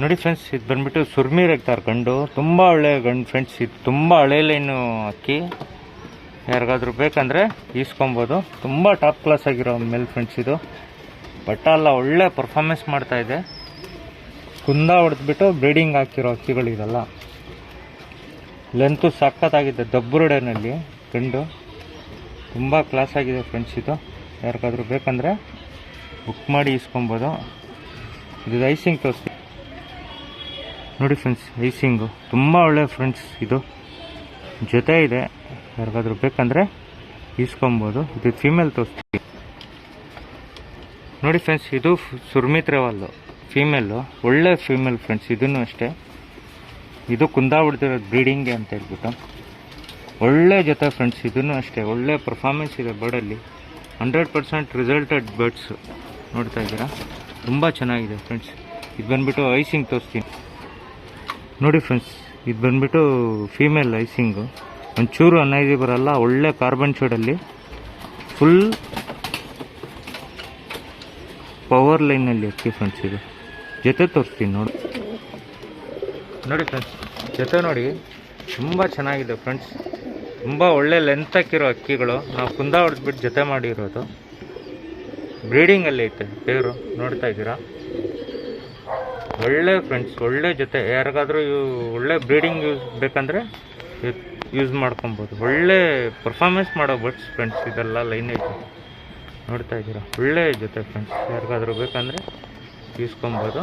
ನೋಡಿ ಫ್ರೆಂಡ್ಸ್, ಇದು ಬಂದ್ಬಿಟ್ಟು ಸುರ್ಮಿ ರೆಕ್ತಾರ್ ಗಂಡು, ತುಂಬ ಒಳ್ಳೆ ಗಂಡು ಫ್ರೆಂಡ್ಸ್. ಇದು ತುಂಬ ಹಳೆ ಲೈನು ಅಕ್ಕಿ, ಯಾರಿಗಾದ್ರೂ ಬೇಕಂದರೆ ಈಸ್ಕೊಬೋದು. ತುಂಬ ಟಾಪ್ ಕ್ಲಾಸ್ ಆಗಿರೋ ಮೇಲ್ ಫ್ರೆಂಡ್ಸ್. ಇದು ಬಟ್ಟ ಎಲ್ಲ ಒಳ್ಳೆ ಪರ್ಫಾರ್ಮೆನ್ಸ್ ಮಾಡ್ತಾಯಿದೆ. ಕುಂದ ಹೊಡೆದ್ಬಿಟ್ಟು ಬ್ರೀಡಿಂಗ್ ಹಾಕಿರೋ ಅಕ್ಕಿಗಳಿದೆಲ್ಲ. ಲೆಂತು ಸಖತ್ತಾಗಿದೆ, ದಬ್ಬುರುಡೆನಲ್ಲಿ ಗಂಡು ತುಂಬ ಕ್ಲಾಸ್ ಆಗಿದೆ ಫ್ರೆಂಡ್ಸ್. ಇದು ಯಾರಿಗಾದ್ರೂ ಬೇಕಂದರೆ ಬುಕ್ ಮಾಡಿ ಈಸ್ಕೊಬೋದು. ಇದು ಐಸಿಂಗ್ ತೋರಿಸ್ತೀವಿ ನೋಡಿ ಫ್ರೆಂಡ್ಸ್. ಐಸಿಂಗು ತುಂಬ ಒಳ್ಳೆ ಫ್ರೆಂಡ್ಸ್. ಇದು ಜೊತೆ ಇದೆ, ಯಾರಿಗಾದ್ರೂ ಬೇಕಂದರೆ ಈಸ್ಕೊಬೋದು. ಇದು ಫೀಮೇಲ್ ತೋರಿಸ್ತೀವಿ ನೋಡಿ ಫ್ರೆಂಡ್ಸ್. ಇದು ಸುರ್ಮಿತ್ರೆವಾಲು ಫೀಮೇಲು, ಒಳ್ಳೆ ಫೀಮೇಲ್ ಫ್ರೆಂಡ್ಸ್. ಇದನ್ನು ಅಷ್ಟೇ, ಇದು ಕುಂದ ಹೊಡೆದಿರೋದು ಬ್ರೀಡಿಂಗ್ಗೆ ಅಂತ ಹೇಳ್ಬಿಟ್ಟು ಒಳ್ಳೆ ಜೊತೆ ಫ್ರೆಂಡ್ಸ್. ಇದನ್ನು ಅಷ್ಟೇ ಒಳ್ಳೆ ಪರ್ಫಾರ್ಮೆನ್ಸ್ ಇದೆ ಬರ್ಡಲ್ಲಿ. 100% ರಿಸಲ್ಟೆಡ್ ಬರ್ಡ್ಸು ನೋಡ್ತಾ ಇದ್ದೀರಾ, ತುಂಬ ಚೆನ್ನಾಗಿದೆ ಫ್ರೆಂಡ್ಸ್. ಇದು ಬಂದುಬಿಟ್ಟು ಐಸಿಂಗ್ ತೋರಿಸ್ತೀನಿ ನೋಡಿ ಫ್ರೆಂಡ್ಸ್. ಇದು ಬಂದುಬಿಟ್ಟು ಫೀಮೇಲ್ ಐಸಿಂಗು, ಒಂಚೂರು ಅನ್ನೈದಿ ಬರಲ್ಲ, ಒಳ್ಳೆ ಕಾರ್ಬನ್ ಶೇಡಲ್ಲಿ ಫುಲ್ ಪವರ್ ಲೈನಲ್ಲಿ ಅಕ್ಕಿ ಫ್ರೆಂಡ್ಸ್. ಇದು ಜೊತೆ ತೋರಿಸ್ತೀನಿ ನೋಡಿ ಫ್ರೆಂಡ್ಸ್. ಜೊತೆ ನೋಡಿ ತುಂಬ ಚೆನ್ನಾಗಿದೆ ಫ್ರೆಂಡ್ಸ್. ತುಂಬ ಒಳ್ಳೆ ಲೆಂತ್ ಹಾಕಿರೋ ಅಕ್ಕಿಗಳು, ನಾವು ಕುಂದ ಹೊಡೆದ್ಬಿಟ್ಟು ಜೊತೆ ಮಾಡಿರೋದು. ಬ್ರೀಡಿಂಗಲ್ಲಿ ಐತೆ ಪೇರು ನೋಡ್ತಾ ಇದ್ದೀರಾ, ಒಳ್ಳೆ ಫ್ರೆಂಡ್ಸ್, ಒಳ್ಳೆ ಜೊತೆ. ಯಾರಿಗಾದ್ರೂ ಒಳ್ಳೆ ಬ್ರೀಡಿಂಗ್ ಬೇಕಂದರೆ ಯೂಸ್ ಮಾಡ್ಕೊಬೋದು. ಒಳ್ಳೆ ಪರ್ಫಾರ್ಮೆನ್ಸ್ ಮಾಡೋ ಬರ್ಡ್ಸ್ ಫ್ರೆಂಡ್ಸ್. ಇದೆಲ್ಲ ಲೈನೇಜ್ ನೋಡ್ತಾ ಇದ್ದೀರಾ, ಒಳ್ಳೆ ಜೊತೆ ಫ್ರೆಂಡ್ಸ್. ಯಾರಿಗಾದ್ರೂ ಬೇಕಂದರೆ ಈಸ್ಕೊಬೋದು.